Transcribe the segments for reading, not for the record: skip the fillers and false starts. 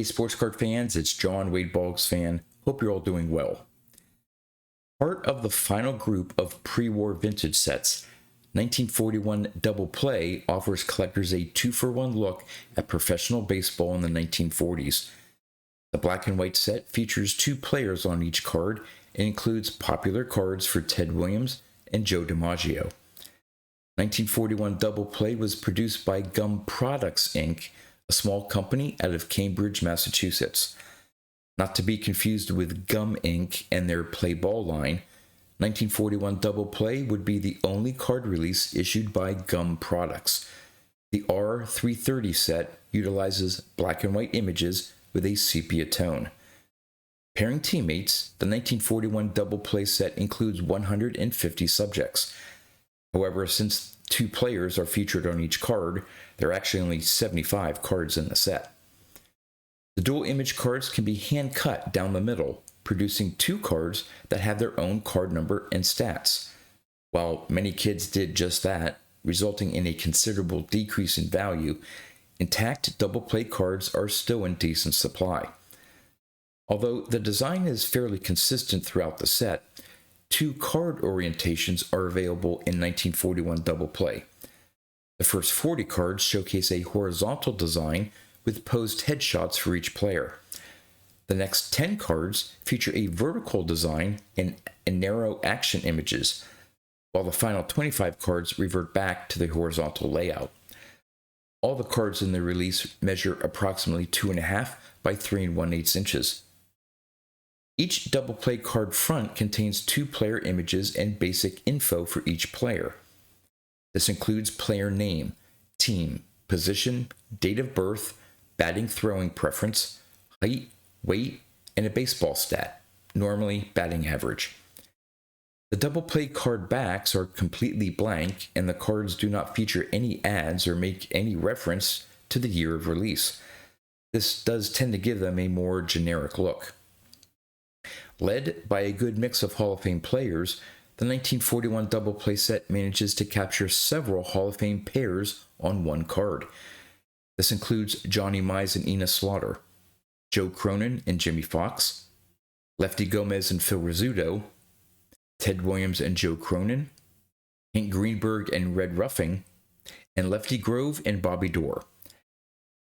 sports card fans, it's John, Wade Boggs fan. Hope you're all doing well. Part of the final group of pre-war vintage sets, 1941 Double Play offers collectors a 2-for-1 look at professional baseball in the 1940s. The black and white set features 2 players on each card and includes popular cards for Ted Williams and Joe Dimaggio. 1941 Double Play was produced by Gum Products, Inc., a small company out of Cambridge, Massachusetts. Not to be confused with Gum Inc. and their Play Ball line, 1941 Double Play would be the only card release issued by Gum Products. The R330 set utilizes black and white images with a sepia tone. Pairing teammates, the 1941 Double Play set includes 150 subjects. However, since 2 players are featured on each card, there are actually only 75 cards in the set. The dual image cards can be hand cut down the middle, producing 2 cards that have their own card number and stats. While many kids did just that, resulting in a considerable decrease in value, intact double play cards are still in decent supply. Although the design is fairly consistent throughout the set, 2 card orientations are available in 1941 Double Play. The first 40 cards showcase a horizontal design with posed headshots for each player. The next 10 cards feature a vertical design and narrow action images, while the final 25 cards revert back to the horizontal layout. All the cards in the release measure approximately 2.5 by 3 1/8 inches. Each double play card front contains 2 player images and basic info for each player. This includes player name, team, position, date of birth, batting throwing preference, height, weight, and a baseball stat, normally batting average. The double play card backs are completely blank, and the cards do not feature any ads or make any reference to the year of release. This does tend to give them a more generic look. Led by a good mix of Hall of Fame players, the 1941 Double Play set manages to capture several Hall of Fame pairs on one card. This includes Johnny Mize and Ena Slaughter, Joe Cronin and Jimmy Fox, Lefty Gomez and Phil Rizzuto, Ted Williams and Joe Cronin, Hank Greenberg and Red Ruffing, and Lefty Grove and Bobby Doerr.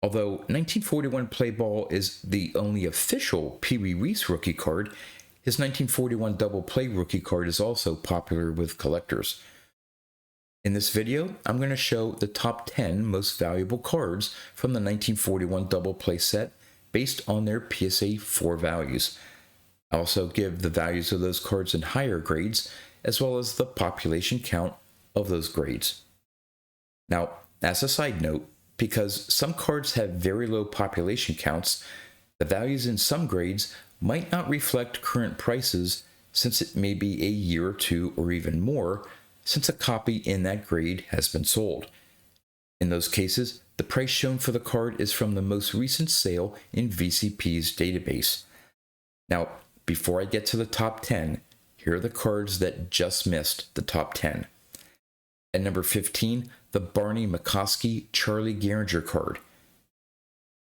Although 1941 Play Ball is the only official Pee Wee Reese rookie card, his 1941 Double Play rookie card is also popular with collectors. In this video, I'm going to show the top 10 most valuable cards from the 1941 Double Play set based on their PSA 4 values. I also give the values of those cards in higher grades, as well as the population count of those grades. Now, as a side note, because some cards have very low population counts, the values in some grades might not reflect current prices, since it may be a year or 2 or even more since a copy in that grade has been sold. In those cases, the price shown for the card is from the most recent sale in VCP's database. Now, before I get to the top 10, here are the cards that just missed the top 10. At number 15, the Barney McCoskey Charlie Gehringer card.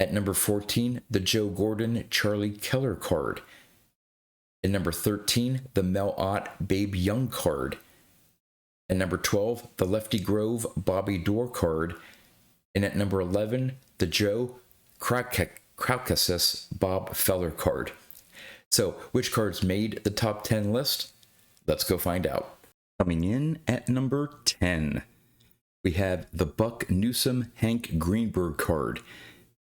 At number 14, the Joe Gordon Charlie Keller card. At number 13, the Mel Ott Babe Young card. At number 12, the Lefty Grove Bobby Doerr card. And at number 11, the Joe Kraukasis Bob Feller card. So, which cards made the top 10 list? Let's go find out. Coming in at number 10, we have the Buck Newsome Hank Greenberg card.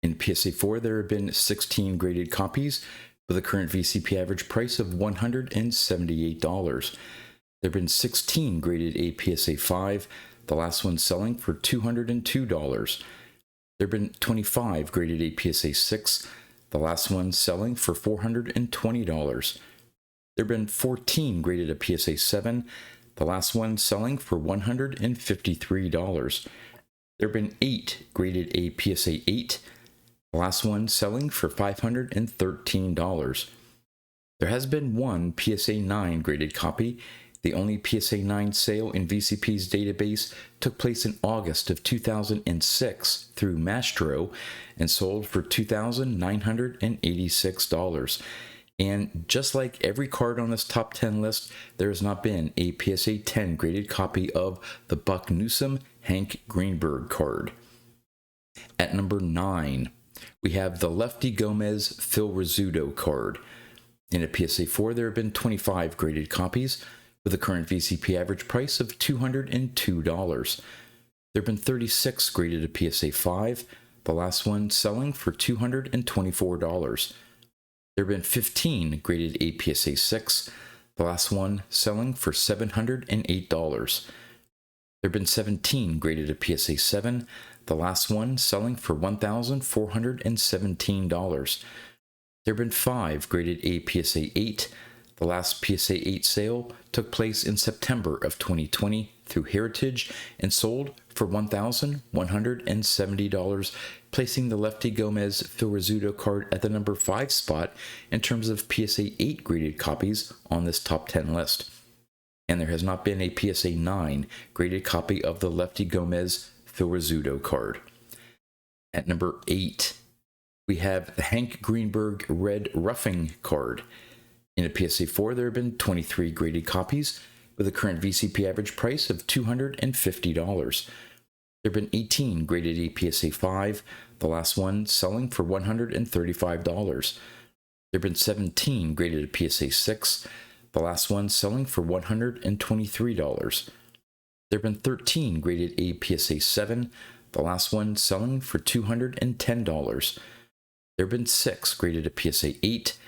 In PSA 4, there have been 16 graded copies with a current VCP average price of $178. There have been 16 graded APSA 5, the last one selling for $202. There have been 25 graded APSA 6, the last one selling for $420. There have been 14 graded a PSA 7, the last one selling for $153. There have been 8 graded a PSA 8, the last one selling for $513. There has been 1 PSA 9 graded copy, The only PSA 9 sale in VCP's database took place in August of 2006 through Mastro and sold for $2,986. And just like every card on this top 10 list, there has not been a PSA 10 graded copy of the Buck Newsome Hank Greenberg card. At number 9, we have the Lefty Gomez Phil Rizzuto card. In a PSA 4, there have been 25 graded copies, with a current VCP average price of $202. There have been 36 graded a PSA 5, the last one selling for $224. There have been 15 graded a PSA 6, the last one selling for $708. There have been 17 graded a PSA 7, the last one selling for $1,417. There have been 5 graded a PSA 8. The last PSA 8 sale took place in September of 2020 through Heritage and sold for $1,170, placing the Lefty Gomez Phil Rizzuto card at the number 5 spot in terms of PSA 8 graded copies on this top 10 list. And there has not been a PSA 9 graded copy of the Lefty Gomez Phil Rizzuto card. At number 8, we have the Hank Greenberg Red Roughing card. In a PSA 4, there have been 23 graded copies, with a current VCP average price of $250. There have been 18 graded a PSA 5, the last one selling for $135. There have been 17 graded a PSA 6, the last one selling for $123. There have been 13 graded a PSA 7, the last one selling for $210. There have been 6 graded a PSA 8.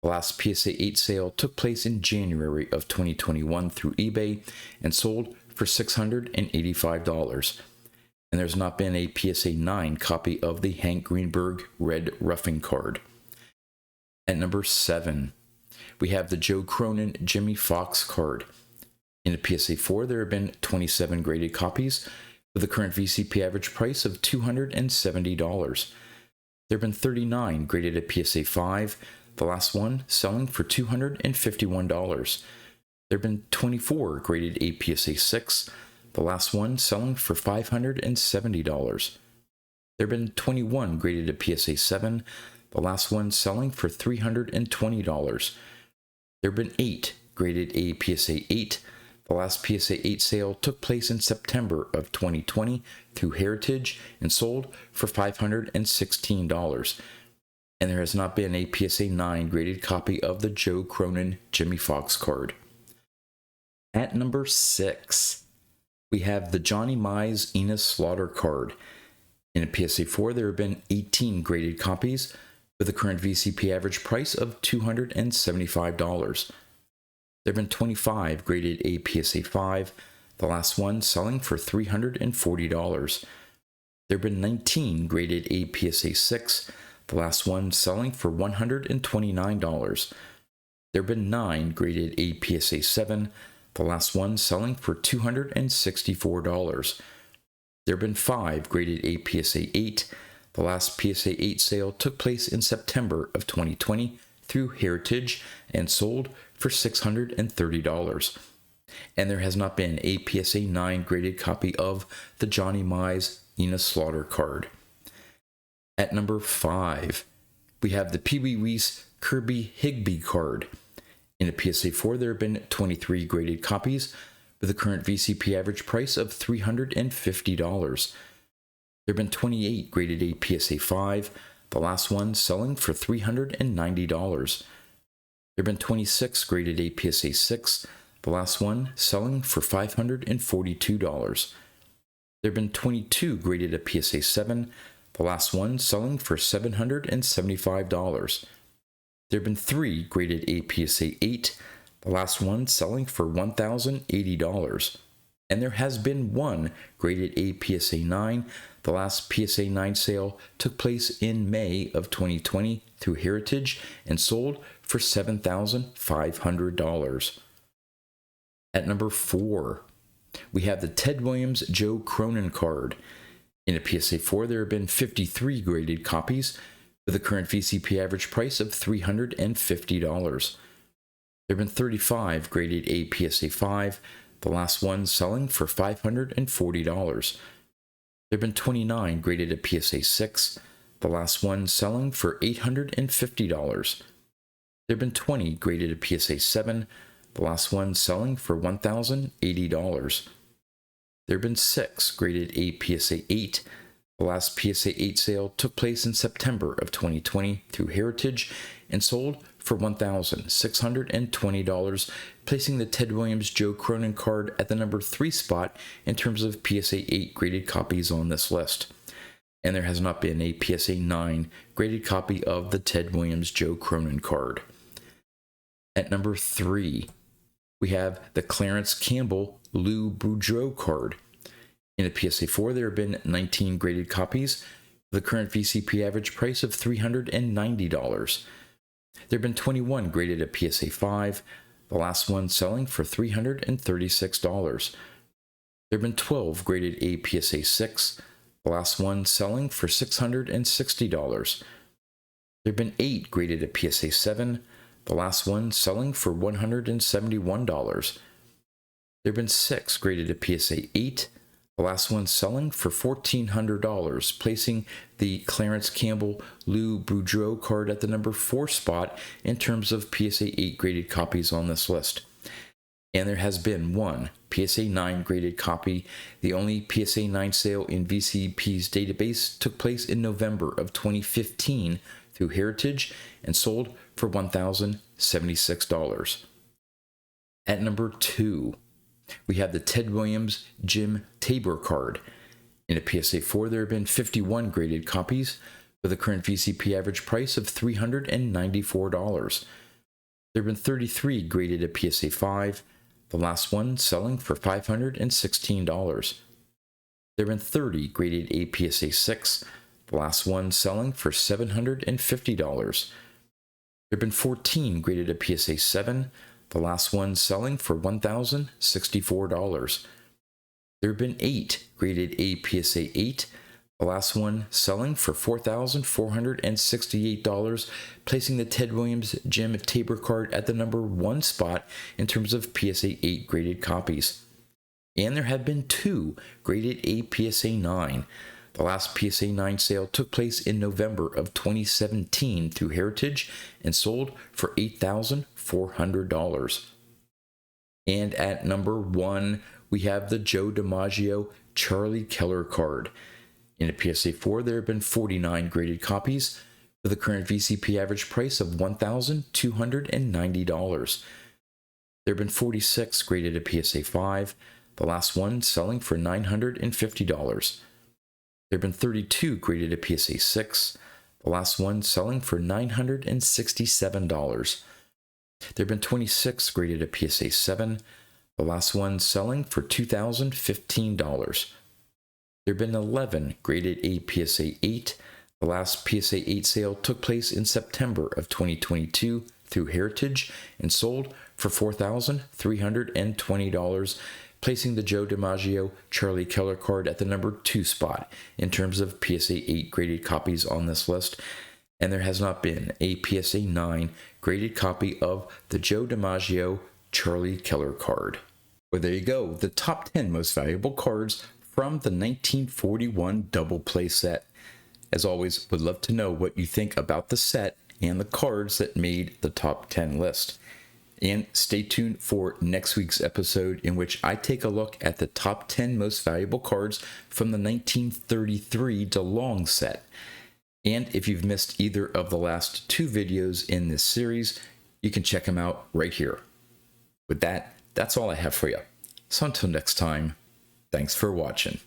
The last PSA 8 sale took place in January of 2021 through eBay and sold for $685. And there's not been a PSA 9 copy of the Hank Greenberg Red Roughing card. At number 7, we have the Joe Cronin Jimmy Fox card. In a PSA 4, there have been 27 graded copies, with a current VCP average price of $270. There have been 39 graded at PSA 5, the last one selling for $251. There have been 24 graded a PSA 6, the last one selling for $570. There have been 21 graded a PSA 7, the last one selling for $320. There have been 8 graded a PSA 8. The last PSA 8 sale took place in September of 2020 through Heritage and sold for $516. And there has not been a PSA 9 graded copy of the Joe Cronin Jimmy Fox card. At number 6, we have the Johnny Mize Ena Slaughter card. In a PSA 4, there have been 18 graded copies, with a current VCP average price of $275. There have been 25 graded a PSA 5, the last one selling for $340. There have been 19 graded a PSA 6, the last one selling for $129. There have been 9 graded a PSA 7, the last one selling for $264. There have been 5 graded a PSA 8. The last PSA 8 sale took place in September of 2020 through Heritage and sold for $630. And there has not been a PSA 9 graded copy of the Johnny Mize Ena Slaughter card. At number 5, we have the Pee Wee Reese Kirby Higbee card. In a PSA 4, there have been 23 graded copies, with a current VCP average price of $350. There have been 28 graded a PSA 5, the last one selling for $390. There have been 26 graded a PSA 6, the last one selling for $542. There have been 22 graded a PSA 7, the last one selling for $775. There have been 3 graded a PSA 8, the last one selling for $1,080. And there has been 1 graded a PSA 9. The last PSA 9 sale took place in May of 2020 through Heritage and sold for $7,500. At number 4, we have the Ted Williams Joe Cronin card. In a PSA 4, there have been 53 graded copies, with a current VCP average price of $350. There have been 35 graded A PSA 5, the last one selling for $540. There have been 29 graded a PSA 6, the last one selling for $850. There have been 20 graded a PSA 7, the last one selling for $1,080. There have been 6 graded a PSA 8. The last PSA 8 sale took place in September of 2020 through Heritage and sold for $1,620, placing the Ted Williams Joe Cronin card at the number 3 spot in terms of PSA 8 graded copies on this list. And there has not been a PSA 9 graded copy of the Ted Williams Joe Cronin card. At number 3, we have the Clarence Campbell Lou Bro card. In a PSA 4, there have been 19 graded copies, with the current VCP average price of $390. There have been 21 graded at PSA 5, the last one selling for $336. There have been 12 graded a PSA 6, the last one selling for $660. There have been 8 graded at PSA 7, the last one selling for $171. There have been 6 graded at PSA 8, the last one selling for $1,400, placing the Clarence Campbell Lou Bro card at the number 4 spot in terms of PSA 8 graded copies on this list. And there has been 1 PSA 9 graded copy. The only PSA 9 sale in VCP's database took place in November of 2015 through Heritage and sold for $1,076. At number 2, we have the Ted Williams Jim Tabor card. In a PSA 4, there have been 51 graded copies with a current VCP average price of $394. There have been 33 graded at PSA 5, the last one selling for $516. There have been 30 graded a PSA 6, the last one selling for $750. There have been 14 graded at PSA 7, the last one selling for $1,064. There have been 8 graded a PSA 8, the last one selling for $4,468, placing the Ted Williams Jim Tabor card at the number 1 spot in terms of PSA 8 graded copies. And there have been 2 graded a PSA 9. The last PSA 9 sale took place in November of 2017 through Heritage and sold for $8,400. And at number 1, we have the Joe Dimaggio Charlie Keller card. In a PSA 4, there have been 49 graded copies with a current VCP average price of $1,290. There have been 46 graded at PSA 5, the last one selling for $950. There have been 32 graded at PSA 6, the last one selling for $967. There have been 26 graded at PSA 7, the last one selling for $2,015. There have been 11 graded a PSA 8. The last PSA 8 sale took place in September of 2022 through Heritage and sold for $4,320, placing the Joe Dimaggio Charlie Keller card at the number 2 spot in terms of PSA 8 graded copies on this list. And there has not been a PSA 9 graded copy of the Joe Dimaggio Charlie Keller card. Well, there you go, the top 10 most valuable cards from the 1941 double play set. As always, would love to know what you think about the set and the cards that made the top 10 list. And stay tuned for next week's episode, in which I take a look at the top 10 most valuable cards from the 1933 DeLong set. And if you've missed either of the last 2 videos in this series, you can check them out right here. With that, that's all I have for you. So until next time, thanks for watching.